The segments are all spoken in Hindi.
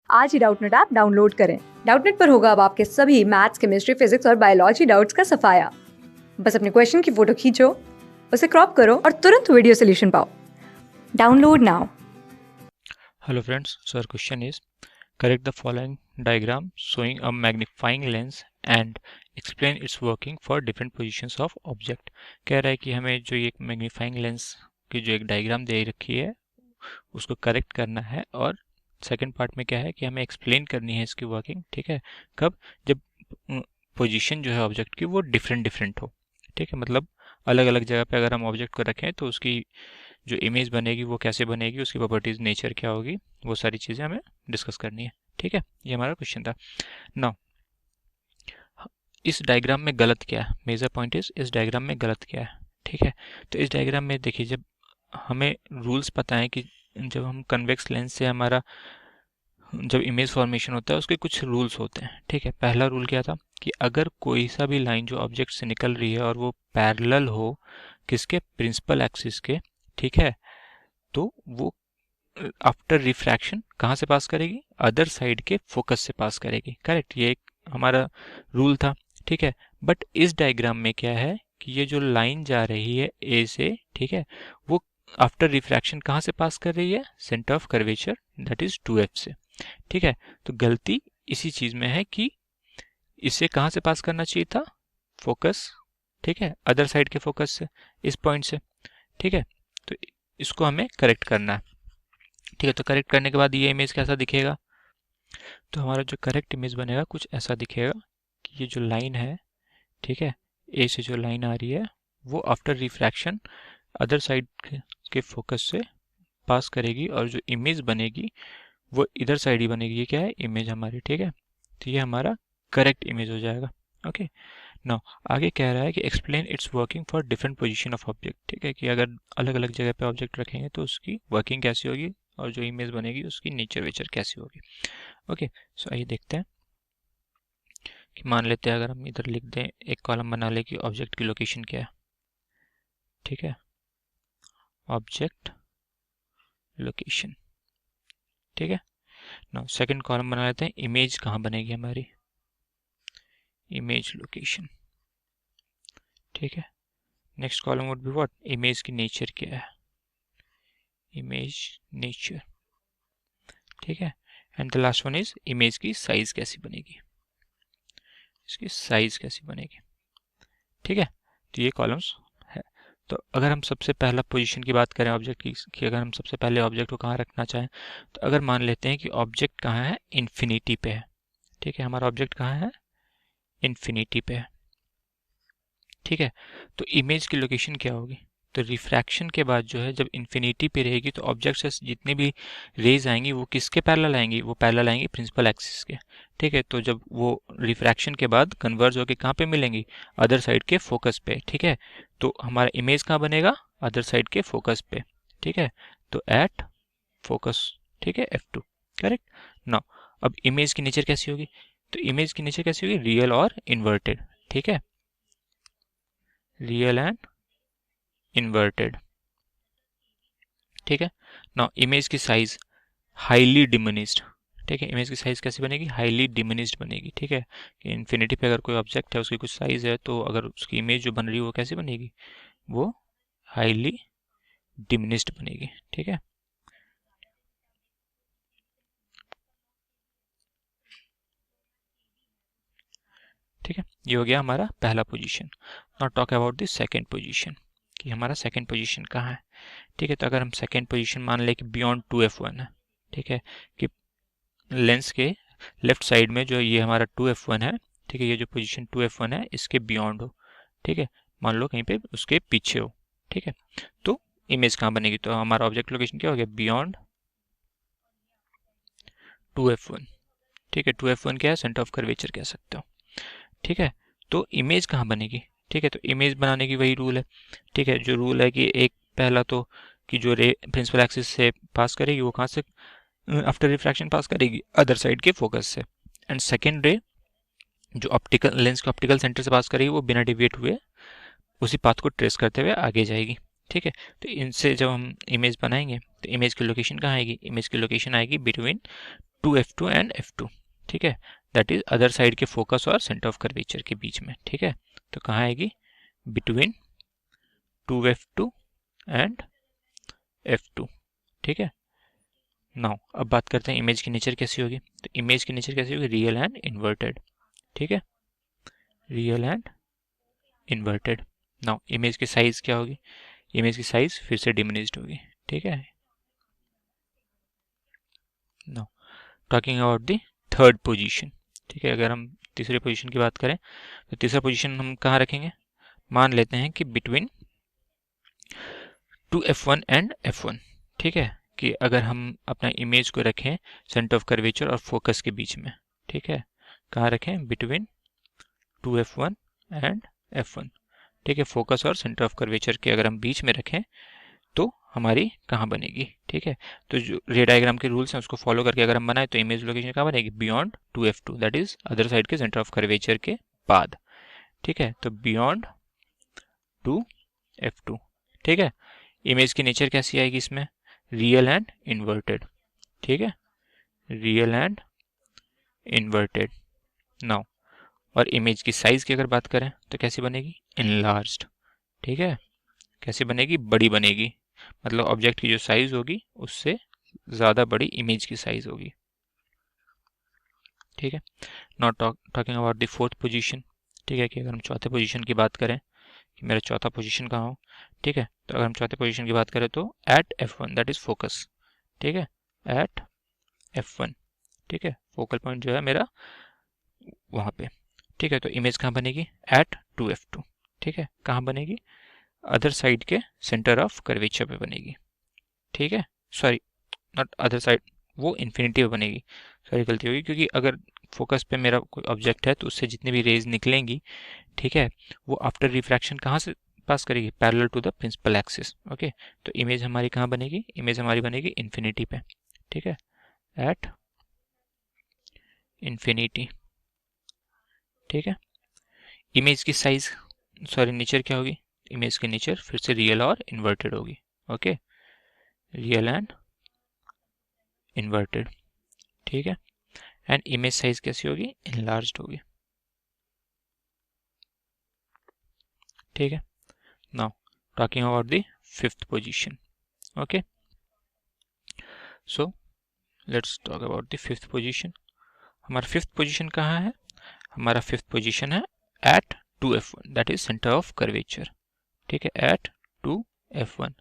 आज ही डाउटनेट ऐप डाउनलोड करें। डाउटनेट पर होगा अब आपके सभी मैथ्स, केमिस्ट्री, फिजिक्स और बायोलॉजी डाउट्स का सफाया। बस अपने क्वेश्चन की फोटो खींचो, उसे क्रॉप करो और तुरंत वीडियो सोल्यूशन पाओ। Download now. Hello friends, so our question is correct the following diagram showing a magnifying lens and explain its working for different positions of object। कह रहा है कि हमें जो ये मैग्नीफाइंग लेंस की जो एक डायग्राम दे रखी है उसको करेक्ट करना है, और सेकंड पार्ट में क्या है कि हमें एक्सप्लेन करनी है इसकी वर्किंग। ठीक है, कब? जब पोजीशन जो है ऑब्जेक्ट की वो डिफरेंट डिफरेंट हो। ठीक है, मतलब अलग अलग जगह पे अगर हम ऑब्जेक्ट को रखें तो उसकी जो इमेज बनेगी वो कैसे बनेगी, उसकी प्रॉपर्टीज, नेचर क्या होगी, वो सारी चीज़ें हमें डिस्कस करनी है। ठीक है, ये हमारा क्वेश्चन था। नाउ इस डायग्राम में गलत क्या है? मेजर पॉइंट इज इस डायग्राम में गलत क्या है। ठीक है, तो इस डायग्राम में देखिए, जब हमें रूल्स पता है कि जब हम कन्वेक्स लेंस से हमारा जब इमेज फॉर्मेशन होता है उसके कुछ रूल्स होते हैं। ठीक है, पहला रूल क्या था कि अगर कोई सा भी लाइन जो ऑब्जेक्ट से निकल रही है और वो पैरेलल हो किसके? प्रिंसिपल एक्सिस के। ठीक है, तो वो आफ्टर रिफ्रैक्शन कहाँ से पास करेगी? अदर साइड के फोकस से पास करेगी। करेक्ट, ये एक हमारा रूल था। ठीक है, बट इस डायग्राम में क्या है कि ये जो लाइन जा रही है ए से, ठीक है, वो आफ्टर रिफ्रैक्शन कहाँ से पास कर रही है? Centre of curvature that is 2f से। ठीक है, तो गलती इसी चीज में है कि इसे कहाँ से पास करना चाहिए था? फोकस। ठीक है, अदर साइड के फोकस से, इस पॉइंट से। ठीक है, तो इसको हमें करेक्ट करना है। ठीक है, तो करेक्ट करने के बाद ये इमेज कैसा दिखेगा? तो हमारा जो करेक्ट इमेज बनेगा कुछ ऐसा दिखेगा कि ये जो लाइन है, ठीक है, ए से जो लाइन आ रही है वो आफ्टर रिफ्रैक्शन अदर साइड के फोकस से पास करेगी, और जो इमेज बनेगी वो इधर साइड ही बनेगी। ये क्या है? इमेज हमारी। ठीक है, तो ये हमारा करेक्ट इमेज हो जाएगा। ओके, नाउ आगे कह रहा है कि explain it's working for different position of object. ठीक है, कि अगर अलग अलग जगह पे ऑब्जेक्ट रखेंगे तो उसकी वर्किंग कैसी होगी और जो इमेज बनेगी उसकी नेचर वेचर कैसी होगी। ओके, सो आइए देखते हैं कि मान लेते हैं अगर हम इधर लिख दें, एक कॉलम बना ले कि ऑब्जेक्ट की लोकेशन क्या है। ठीक है, ऑब्जेक्ट लोकेशन। ठीक है, नाउ सेकंड कॉलम बना लेते हैं, इमेज कहाँ बनेगी हमारी? Image location. ठीक है, next column would be what? Image की नेचर क्या है? Image nature. ठीक है, and the last one is image की साइज कैसी बनेगी? इसकी साइज कैसी बनेगी? ठीक है, तो ये कॉलम्स है। तो अगर हम सबसे पहला पोजीशन की बात करें ऑब्जेक्ट की, कि अगर हम सबसे पहले ऑब्जेक्ट को कहाँ रखना चाहें, तो अगर मान लेते हैं कि ऑब्जेक्ट कहाँ है? इन्फिनिटी पे है। ठीक है, हमारा ऑब्जेक्ट कहाँ है? इन्फिनिटी पे है। ठीक है, तो इमेज की लोकेशन क्या होगी? तो रिफ्रैक्शन के बाद जो है, जब इन्फिनिटी पे रहेगी तो ऑब्जेक्ट से जितनी भी रेज आएंगी वो किसके पैरेलल आएंगी? वो पैरेलल आएंगी प्रिंसिपल एक्सिस के। ठीक है, तो जब वो रिफ्रैक्शन के बाद कन्वर्ज होकर कहाँ पे मिलेंगी? अदर साइड के फोकस पे। ठीक है, तो हमारा इमेज कहाँ बनेगा? अदर साइड के फोकस पे। ठीक है, तो एट फोकस। ठीक है, F2। करेक्ट। नाउ अब इमेज की नेचर कैसी होगी? तो इमेज की नेचर कैसी होगी? रियल और इन्वर्टेड। ठीक है, रियल एंड इन्वर्टेड। ठीक है, नाउ इमेज की साइज हाईली डिमिनिस्ड। ठीक है, इमेज की साइज कैसी बनेगी? हाईली डिमिनिस्ड बनेगी। ठीक है, कि इन्फिनिटी पे अगर कोई ऑब्जेक्ट है उसकी कुछ साइज है तो अगर उसकी इमेज जो बन रही है वो कैसी बनेगी? वो हाईली डिमिनिस्ड बनेगी। ठीक है, ठीक है, ये हो गया हमारा पहला position. Now talk about the second position, कि हमारा सेकंड पोजीशन कहाँ है। ठीक है, तो अगर हम सेकंड पोजीशन मान लें कि बियॉन्ड 2f1 है। ठीक है, कि लेंस के लेफ्ट साइड में जो ये हमारा 2f1 है, ठीक है, ये जो पोजीशन 2f1 है इसके बियॉन्ड हो। ठीक है, मान लो कहीं पे उसके पीछे हो। ठीक है, तो इमेज कहाँ बनेगी? तो हमारा ऑब्जेक्ट लोकेशन क्या हो गया? Beyond 2f1। ठीक है, 2f1 क्या है? सेंटर ऑफ कर्वेचर कह सकते हो। ठीक है, तो इमेज कहाँ बनेगी? ठीक है, तो इमेज बनाने की वही रूल है। ठीक है, जो रूल है कि एक पहला तो कि जो रे प्रिंसिपल एक्सिस से पास करेगी वो कहाँ से आफ्टर रिफ्रैक्शन पास करेगी? अदर साइड के फोकस से। एंड सेकेंड रे जो ऑप्टिकल लेंस के ऑप्टिकल सेंटर से पास करेगी वो बिना डिविएट हुए उसी पाथ को ट्रेस करते हुए आगे जाएगी। ठीक है, तो इनसे जब हम इमेज बनाएंगे तो इमेज की लोकेशन कहाँ आएगी? इमेज की लोकेशन आएगी बिटवीन 2f2 एंड f2, ठीक है, दैट इज अदर साइड के फोकस और सेंटर ऑफ कर्वेचर के बीच में, ठीक है। तो कहाँ आएगी, बिटवीन 2f2 एंड f2, ठीक है। नाउ अब बात करते हैं इमेज की नेचर कैसी होगी। तो इमेज की नेचर कैसी होगी, रियल एंड इन्वर्टेड, ठीक है, real and inverted. Now image की साइज क्या होगी, इमेज की साइज फिर से डिमिनिश्ड होगी, ठीक है। Now talking about the third position, ठीक है, अगर हम तीसरे पोजीशन की बात करें तो तीसरा पोजीशन हम कहाँ रखेंगे, मान लेते हैं कि बिटवीन 2f1 एंड f1, ठीक है, कि अगर हम अपना इमेज को रखें सेंटर ऑफ कर्वेचर और फोकस के बीच में, ठीक है, कहाँ रखें, बिटवीन 2f1 एंड f1, ठीक है, फोकस और सेंटर ऑफ कर्वेचर के अगर हम बीच में रखें तो हमारी कहाँ बनेगी, ठीक है। तो जो रे डायग्राम के रूल्स हैं उसको फॉलो करके अगर हम बनाए तो इमेज लोकेशन कहाँ बनेगी, beyond 2f2, that is other side के सेंटर ऑफ कर्वेचर के बाद, ठीक है। तो बियॉन्ड 2f2, ठीक है। इमेज की नेचर कैसी आएगी इसमें, रियल एंड इन्वर्टेड, ठीक है, रियल एंड इन्वर्टेड। नाउ और इमेज की साइज की अगर बात करें तो कैसी बनेगी, इनलार्ज्ड, ठीक है, कैसे बनेगी, बड़ी बनेगी, मतलब ऑब्जेक्ट की जो साइज होगी उससे ज़्यादा बड़ी इमेज की साइज होगी, ठीक है। Not talking about the fourth position, ठीक है, कि अगर हम चौथे पोजीशन की बात करें कि मेरा चौथा पोजीशन कहाँ हो, ठीक है, तो अगर हम चौथे पोजीशन की बात करें तो eight f1, that is focus, ठीक है, एट f1, ठीक है, फोकल पॉइंट जो है मेरा वहाँ पे, ठीक है। तो इमेज कहाँ बनेगी, एट 2f2, ठीक है, कहाँ बनेगी, अदर साइड के सेंटर ऑफ कर्वेचर पे बनेगी, ठीक है, सॉरी नॉट अदर साइड, वो इन्फिनिटी पे बनेगी, सॉरी गलती होगी, क्योंकि अगर फोकस पे मेरा कोई ऑब्जेक्ट है तो उससे जितनी भी रेज निकलेंगी, ठीक है, वो आफ्टर रिफ्रैक्शन कहाँ से पास करेगी, parallel to the principal axis, okay. तो इमेज हमारी कहाँ बनेगी, इमेज हमारी बनेगी इन्फिनिटी पे, ठीक है, एट इन्फिनिटी, ठीक है। इमेज की साइज, सॉरी नेचर क्या होगी, इमेज की नेचर फिर से रियल और इन्वर्टेड होगी, ओके, रियल एंड इन्वर्टेड, ठीक है। एंड इमेज साइज कैसी होगी, इनलार्ज्ड होगी, ठीक है। Now talking about the fifth position, okay, so let's talk about the fifth position. हमारा फिफ्थ पोजीशन कहाँ है, हमारा फिफ्थ पोजीशन है at 2f1, that is centre of curvature, ठीक है, एट 2f1,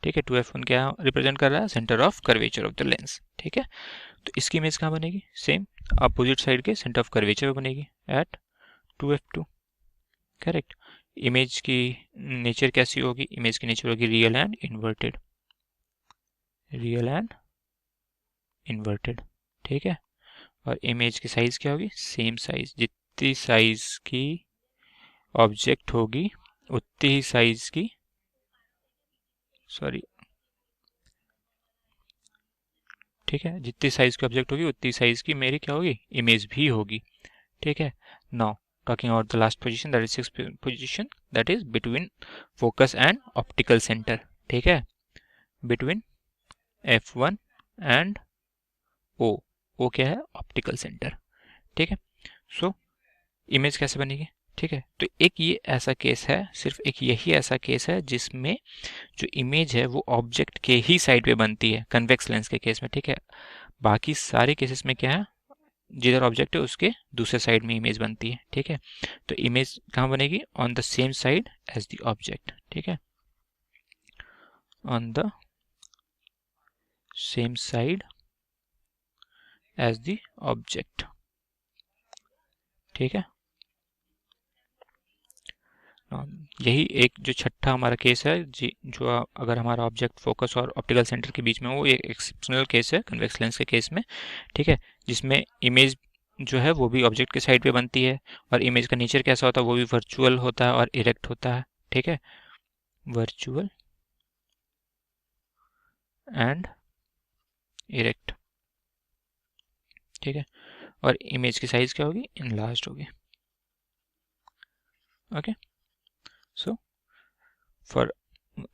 ठीक है, 2f1 क्या रिप्रेजेंट कर रहा है, centre of curvature of the lens, ठीक है। तो इसकी इमेज कहाँ बनेगी, सेम अपोजिट साइड के सेंटर ऑफ कर्वेचर पे बनेगी, एट 2f2, करेक्ट। इमेज की नेचर कैसी होगी, इमेज की नेचर होगी real and inverted, real and inverted, ठीक है। और इमेज की साइज क्या होगी, सेम साइज, जितनी साइज की ऑब्जेक्ट होगी उतनी ही साइज की, सॉरी, ठीक है, जितनी साइज की ऑब्जेक्ट होगी उतनी साइज की मेरी क्या होगी, इमेज भी होगी, ठीक है। Now talking about the last position, that is sixth position, that is between focus and optical centre, ठीक है, बिटवीन f1 एंड ओ क्या है, ऑप्टिकल सेंटर, ठीक है। सो इमेज कैसे बनेगी, ठीक है। तो एक ये ऐसा केस है, सिर्फ एक यही ऐसा केस है जिसमें जो इमेज है वो ऑब्जेक्ट के ही साइड पे बनती है, कन्वेक्स लेंस के केस में, ठीक है। बाकी सारे केसेस में क्या है, जिधर ऑब्जेक्ट है उसके दूसरे साइड में इमेज बनती है, ठीक है। तो इमेज कहाँ बनेगी, on the same side as the object, ठीक है, on the same side as the object, ठीक है। यही एक जो छठा हमारा केस है जी, जो अगर हमारा ऑब्जेक्ट फोकस और ऑप्टिकल सेंटर के बीच में, वो एक एक्सेप्शनल केस है कन्वेक्स लेंस के केस में, ठीक है, जिसमें इमेज जो है वो भी ऑब्जेक्ट के साइड पे बनती है और इमेज का नेचर कैसा होता है, वो भी वर्चुअल होता है और इरेक्ट होता है, ठीक है, वर्चुअल एंड इरेक्ट, ठीक है। और इमेज की साइज क्या होगी, इनलार्ज्ड होगी, ओके। सो फॉर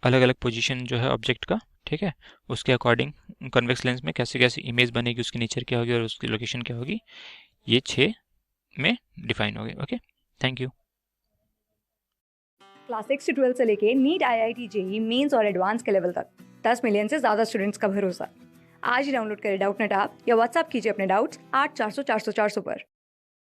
अलग अलग पोजीशन जो है ऑब्जेक्ट का, ठीक है, उसके अकॉर्डिंग कन्वेक्स लेंस में कैसे कैसे इमेज बनेगी, उसकी नेचर क्या होगी और उसकी लोकेशन क्या होगी, ये 6 में डिफाइन हो गए। Okay, thank you. क्लास 6 से 12 से लेके नीट, IIT, जेई मेंस और एडवांस के लेवल तक 10 मिलियन से ज़्यादा स्टूडेंट्स का भरोसा। आज ही डाउनलोड करें डाउटनेट ऐप या व्हाट्सएप कीजिए अपने डाउट्स 8400 400 400 पर।